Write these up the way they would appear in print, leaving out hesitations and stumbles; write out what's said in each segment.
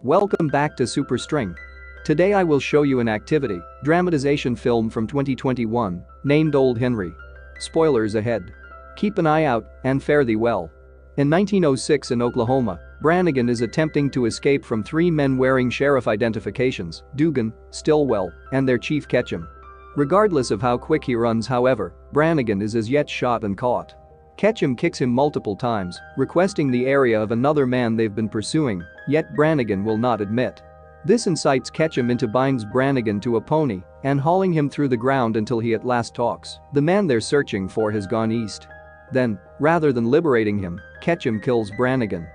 Welcome back to Superstring. Today I will show you an activity, dramatization film from 2021, named Old Henry. Spoilers ahead. Keep an eye out and fare thee well. In 1906 in Oklahoma, Brannigan is attempting to escape from three men wearing sheriff identifications, Dugan, Stillwell, and their chief Ketchum. Regardless of how quick he runs, however, Brannigan is as yet shot and caught. Ketchum kicks him multiple times, requesting the area of another man they've been pursuing, yet Brannigan will not admit. This incites Ketchum into binds Brannigan to a pony and hauling him through the ground until he at last talks. The man they're searching for has gone east. Then, rather than liberating him, Ketchum kills Brannigan.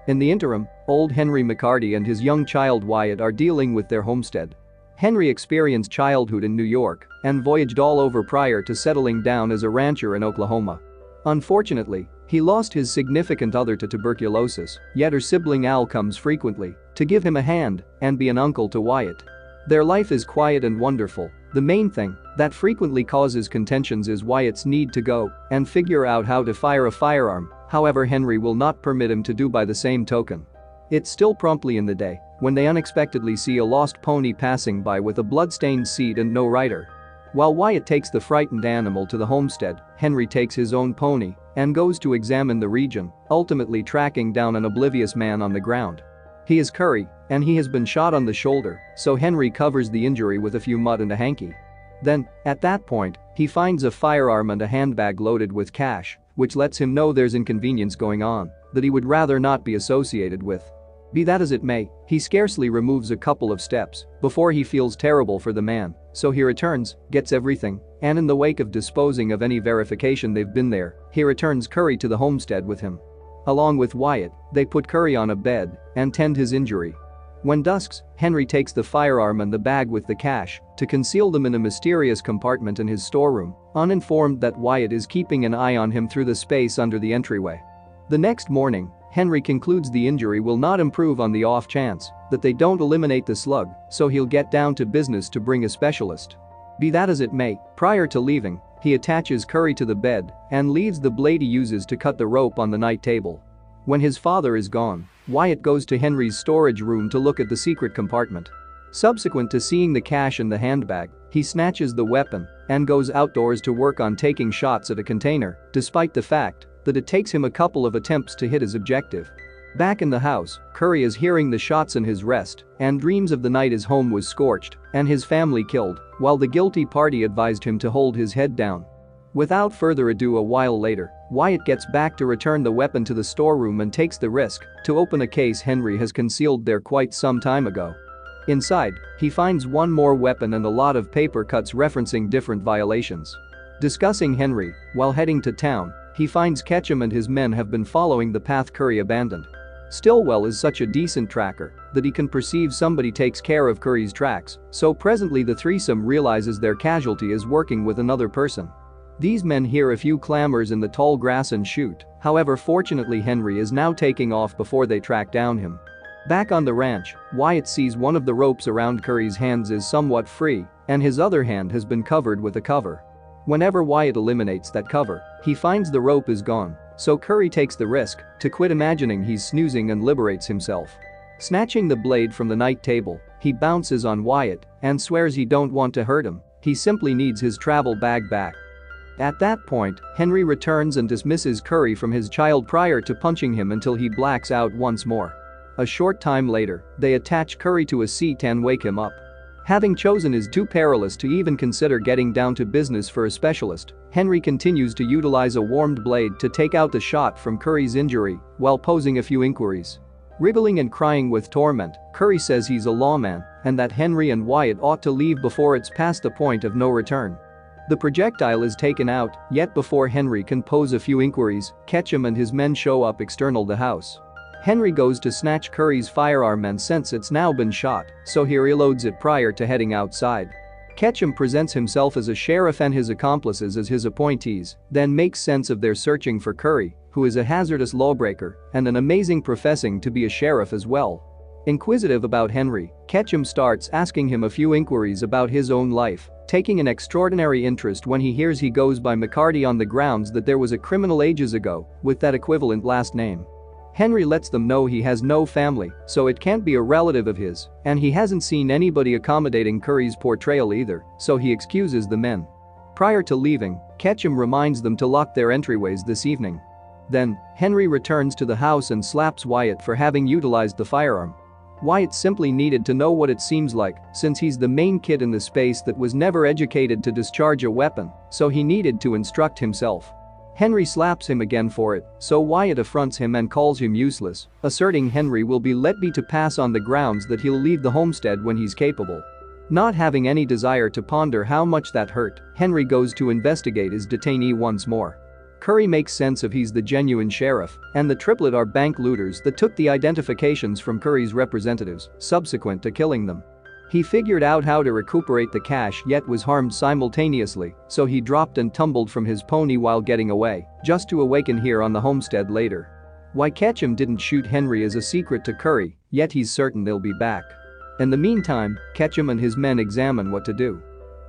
In the interim, old Henry McCarty and his young child Wyatt are dealing with their homestead. Henry experienced childhood in New York and voyaged all over prior to settling down as a rancher in Oklahoma. Unfortunately, he lost his significant other to tuberculosis, yet her sibling Al comes frequently to give him a hand and be an uncle to Wyatt. Their life is quiet and wonderful. The main thing that frequently causes contentions is Wyatt's need to go and figure out how to fire a firearm, however Henry will not permit him to do by the same token. It's still promptly in the day when they unexpectedly see a lost pony passing by with a blood-stained seat and no rider. While Wyatt takes the frightened animal to the homestead, Henry takes his own pony and goes to examine the region, ultimately tracking down an oblivious man on the ground. He is Curry, and he has been shot on the shoulder, so Henry covers the injury with a few mud and a hanky. Then, at that point, he finds a firearm and a handbag loaded with cash, which lets him know there's inconvenience going on that he would rather not be associated with. Be that as it may, he scarcely removes a couple of steps before he feels terrible for the man, so he returns, gets everything, and in the wake of disposing of any verification they've been there, he returns Curry to the homestead with him. Along with Wyatt, they put Curry on a bed and tend his injury. When dusks, Henry takes the firearm and the bag with the cash to conceal them in a mysterious compartment in his storeroom, uninformed that Wyatt is keeping an eye on him through the space under the entryway. The next morning, Henry concludes the injury will not improve on the off chance that they don't eliminate the slug, so he'll get down to business to bring a specialist. Be that as it may, prior to leaving, he attaches Curry to the bed and leaves the blade he uses to cut the rope on the night table. When his father is gone, Wyatt goes to Henry's storage room to look at the secret compartment. Subsequent to seeing the cash in the handbag, he snatches the weapon and goes outdoors to work on taking shots at a container, despite the fact that it takes him a couple of attempts to hit his objective. Back in the house, Curry is hearing the shots in his rest and dreams of the night his home was scorched and his family killed, while the guilty party advised him to hold his head down. Without further ado, a while later, Wyatt gets back to return the weapon to the storeroom and takes the risk to open a case Henry has concealed there quite some time ago. Inside, he finds one more weapon and a lot of paper cuts referencing different violations. Discussing Henry, while heading to town, he finds Ketchum and his men have been following the path Curry abandoned. Stillwell is such a decent tracker that he can perceive somebody takes care of Curry's tracks, so presently the threesome realizes their casualty is working with another person. These men hear a few clamors in the tall grass and shoot, however fortunately Henry is now taking off before they track down him. Back on the ranch, Wyatt sees one of the ropes around Curry's hands is somewhat free and his other hand has been covered with a cover. Whenever Wyatt eliminates that cover, he finds the rope is gone, so Curry takes the risk to quit imagining he's snoozing and liberates himself. Snatching the blade from the night table, he bounces on Wyatt and swears he don't want to hurt him, he simply needs his travel bag back. At that point, Henry returns and dismisses Curry from his child prior to punching him until he blacks out once more. A short time later, they attach Curry to a seat and wake him up. Having chosen is too perilous to even consider getting down to business for a specialist, Henry continues to utilize a warmed blade to take out the shot from Curry's injury while posing a few inquiries. Wriggling and crying with torment, Curry says he's a lawman and that Henry and Wyatt ought to leave before it's past the point of no return. The projectile is taken out, yet before Henry can pose a few inquiries, Ketchum and his men show up external the house. Henry goes to snatch Curry's firearm and since it's now been shot, so he reloads it prior to heading outside. Ketchum presents himself as a sheriff and his accomplices as his appointees, then makes sense of their searching for Curry, who is a hazardous lawbreaker and an amazing professing to be a sheriff as well. Inquisitive about Henry, Ketchum starts asking him a few inquiries about his own life, taking an extraordinary interest when he hears he goes by McCarty on the grounds that there was a criminal ages ago with that equivalent last name. Henry lets them know he has no family, so it can't be a relative of his, and he hasn't seen anybody accommodating Curry's portrayal either, so he excuses the men. Prior to leaving, Ketchum reminds them to lock their entryways this evening. Then, Henry returns to the house and slaps Wyatt for having utilized the firearm. Wyatt simply needed to know what it seems like, since he's the main kid in the space that was never educated to discharge a weapon, so he needed to instruct himself. Henry slaps him again for it, so Wyatt affronts him and calls him useless, asserting Henry will be let be to pass on the grounds that he'll leave the homestead when he's capable. Not having any desire to ponder how much that hurt, Henry goes to investigate his detainee once more. Curry makes sense of he's the genuine sheriff, and the triplet are bank looters that took the identifications from Curry's representatives, subsequent to killing them. He figured out how to recuperate the cash yet was harmed simultaneously, so he dropped and tumbled from his pony while getting away, just to awaken here on the homestead later. Why Ketchum didn't shoot Henry is a secret to Curry, yet he's certain they'll be back. In the meantime, Ketchum and his men examine what to do.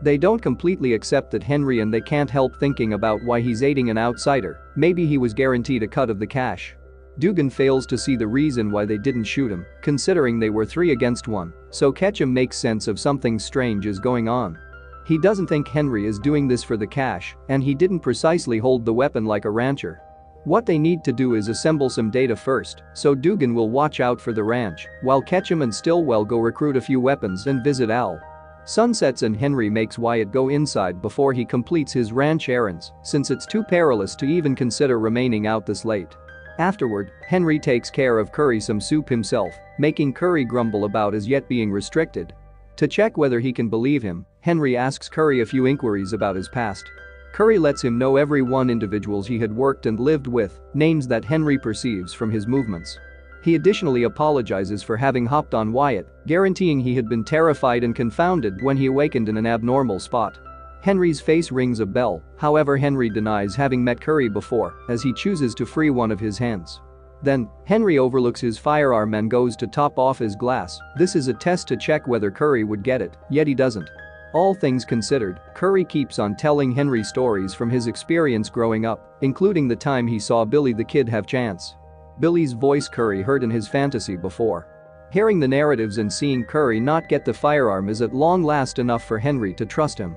They don't completely accept that Henry and they can't help thinking about why he's aiding an outsider, maybe he was guaranteed a cut of the cash. Dugan fails to see the reason why they didn't shoot him, considering they were 3 against 1, so Ketchum makes sense of something strange is going on. He doesn't think Henry is doing this for the cash, and he didn't precisely hold the weapon like a rancher. What they need to do is assemble some data first, so Dugan will watch out for the ranch, while Ketchum and Stillwell go recruit a few weapons and visit Al. Sunsets and Henry makes Wyatt go inside before he completes his ranch errands, since it's too perilous to even consider remaining out this late. Afterward, Henry takes care of Curry some soup himself, making Curry grumble about as yet being restricted. To check whether he can believe him, Henry asks Curry a few inquiries about his past. Curry lets him know every one individuals he had worked and lived with, names that Henry perceives from his movements. He additionally apologizes for having hopped on Wyatt, guaranteeing he had been terrified and confounded when he awakened in an abnormal spot. Henry's face rings a bell, however Henry denies having met Curry before, as he chooses to free one of his hands. Then, Henry overlooks his firearm and goes to top off his glass. This is a test to check whether Curry would get it, yet he doesn't. All things considered, Curry keeps on telling Henry stories from his experience growing up, including the time he saw Billy the Kid have chance. Billy's voice Curry heard in his fantasy before. Hearing the narratives and seeing Curry not get the firearm is at long last enough for Henry to trust him.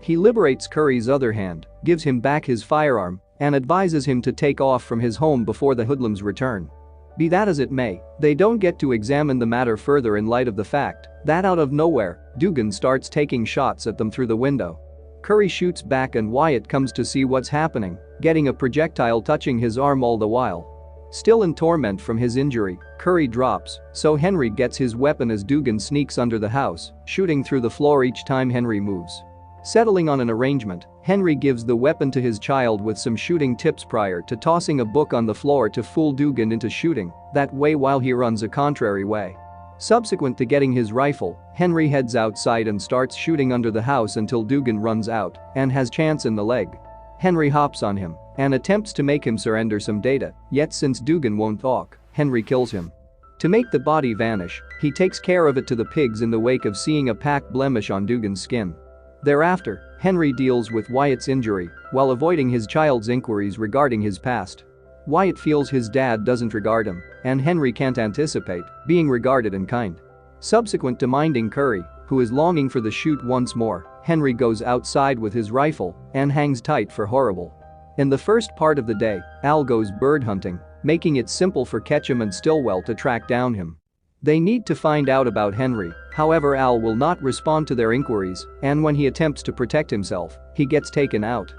He liberates Curry's other hand, gives him back his firearm, and advises him to take off from his home before the hoodlums return. Be that as it may, they don't get to examine the matter further in light of the fact that out of nowhere, Dugan starts taking shots at them through the window. Curry shoots back and Wyatt comes to see what's happening, getting a projectile touching his arm all the while. Still in torment from his injury, Curry drops, so Henry gets his weapon as Dugan sneaks under the house, shooting through the floor each time Henry moves. Settling on an arrangement, Henry gives the weapon to his child with some shooting tips prior to tossing a book on the floor to fool Dugan into shooting that way while he runs a contrary way. Subsequent to getting his rifle, Henry heads outside and starts shooting under the house until Dugan runs out and has chance in the leg. Henry hops on him and attempts to make him surrender some data, yet since Dugan won't talk, Henry kills him. To make the body vanish, he takes care of it to the pigs in the wake of seeing a pack blemish on Dugan's skin. Thereafter, Henry deals with Wyatt's injury while avoiding his child's inquiries regarding his past. Wyatt feels his dad doesn't regard him, and Henry can't anticipate being regarded in kind. Subsequent to minding Curry, who is longing for the shoot once more, Henry goes outside with his rifle and hangs tight for horrible. In the first part of the day, Al goes bird hunting, making it simple for Ketchum and Stillwell to track down him. They need to find out about Henry, however Al will not respond to their inquiries, and when he attempts to protect himself, he gets taken out.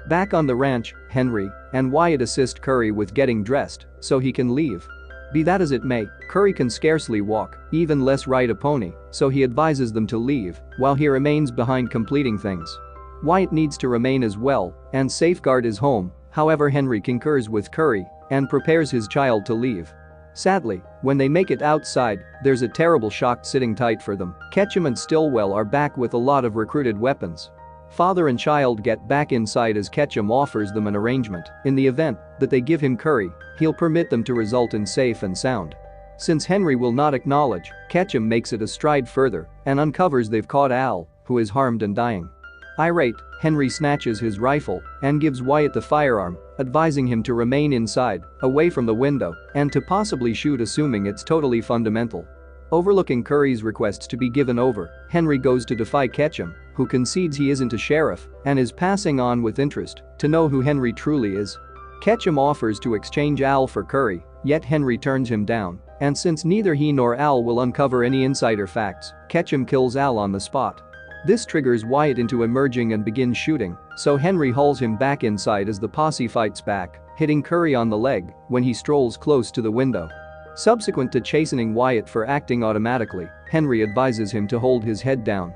Back on the ranch, Henry and Wyatt assist Curry with getting dressed so he can leave. Be that as it may, Curry can scarcely walk, even less ride a pony, so he advises them to leave while he remains behind completing things. Wyatt needs to remain as well and safeguard his home, however Henry concurs with Curry and prepares his child to leave. Sadly, when they make it outside, there's a terrible shock sitting tight for them. Ketchum and Stillwell are back with a lot of recruited weapons. Father and child get back inside as Ketchum offers them an arrangement. In the event that they give him Curry, he'll permit them to result in safe and sound. Since Henry will not acknowledge, Ketchum makes it a stride further and uncovers they've caught Al, who is harmed and dying. Irate, Henry snatches his rifle and gives Wyatt the firearm advising him to remain inside, away from the window, and to possibly shoot, assuming it's totally fundamental. Overlooking Curry's requests to be given over, Henry goes to defy Ketchum, who concedes he isn't a sheriff and is passing on with interest to know who Henry truly is. Ketchum offers to exchange Al for Curry, yet Henry turns him down, and since neither he nor Al will uncover any insider facts, Ketchum kills Al on the spot. This triggers Wyatt into emerging and begins shooting, so Henry hauls him back inside as the posse fights back, hitting Curry on the leg when he strolls close to the window. Subsequent to chastening Wyatt for acting automatically, Henry advises him to hold his head down.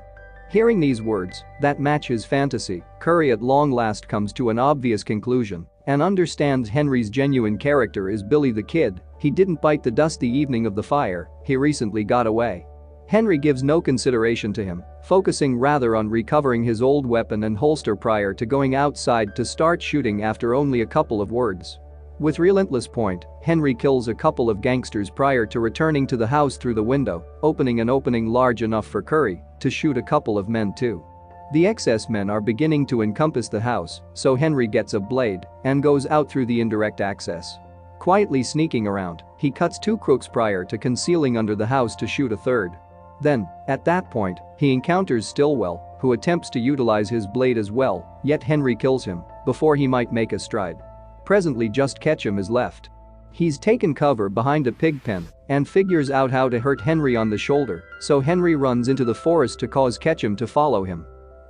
Hearing these words that match his fantasy, Curry at long last comes to an obvious conclusion and understands Henry's genuine character is Billy the Kid. He didn't bite the dust the evening of the fire, he recently got away. Henry gives no consideration to him, focusing rather on recovering his old weapon and holster prior to going outside to start shooting after only a couple of words. With relentless point, Henry kills a couple of gangsters prior to returning to the house through the window, opening an opening large enough for Curry to shoot a couple of men too. The excess men are beginning to encompass the house, so Henry gets a blade and goes out through the indirect access. Quietly sneaking around, he cuts two crooks prior to concealing under the house to shoot a third. Then, at that point, he encounters Stillwell, who attempts to utilize his blade as well, yet Henry kills him before he might make a stride. Presently just Ketchum is left. He's taken cover behind a pig pen and figures out how to hurt Henry on the shoulder, so Henry runs into the forest to cause Ketchum to follow him.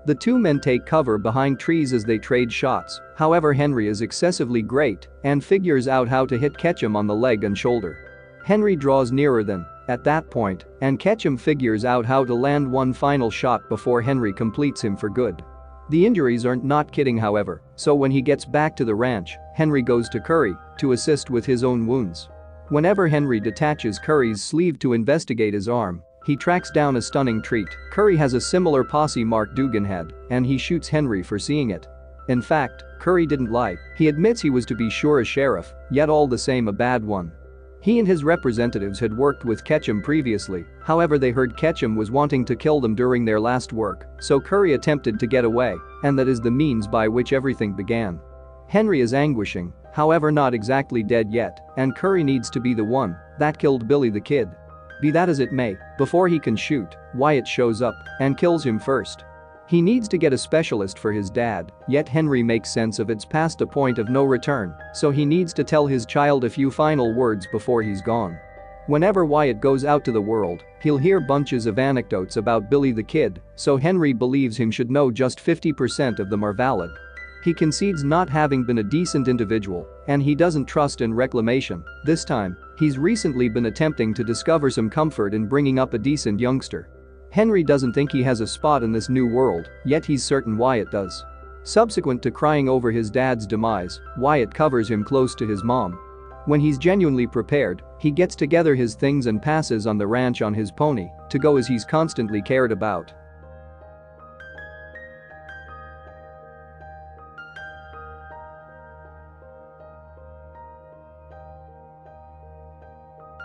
The two men take cover behind trees as they trade shots, however Henry is excessively great and figures out how to hit Ketchum on the leg and shoulder. Henry draws nearer then, at that point, and Ketchum figures out how to land one final shot before Henry completes him for good. The injuries aren't not kidding however, so when he gets back to the ranch, Henry goes to Curry to assist with his own wounds. Whenever Henry detaches Curry's sleeve to investigate his arm, he tracks down a stunning treat. Curry has a similar posse Mark Dugan had, and he shoots Henry for seeing it. In fact, Curry didn't lie, he admits he was to be sure a sheriff, yet all the same a bad one. He and his representatives had worked with Ketchum previously, however they heard Ketchum was wanting to kill them during their last work, so Curry attempted to get away, and that is the means by which everything began. Henry is anguishing, however not exactly dead yet, and Curry needs to be the one that killed Billy the Kid. Be that as it may, before he can shoot, Wyatt shows up and kills him first. He needs to get a specialist for his dad, yet Henry makes sense of it's past a point of no return, so he needs to tell his child a few final words before he's gone. Whenever Wyatt goes out to the world, he'll hear bunches of anecdotes about Billy the Kid, so Henry believes him should know just 50% of them are valid. He concedes not having been a decent individual, and he doesn't trust in reclamation. This time, he's recently been attempting to discover some comfort in bringing up a decent youngster. Henry doesn't think he has a spot in this new world, yet he's certain Wyatt does. Subsequent to crying over his dad's demise, Wyatt covers him close to his mom. When he's genuinely prepared, he gets together his things and passes on the ranch on his pony to go as he's constantly cared about.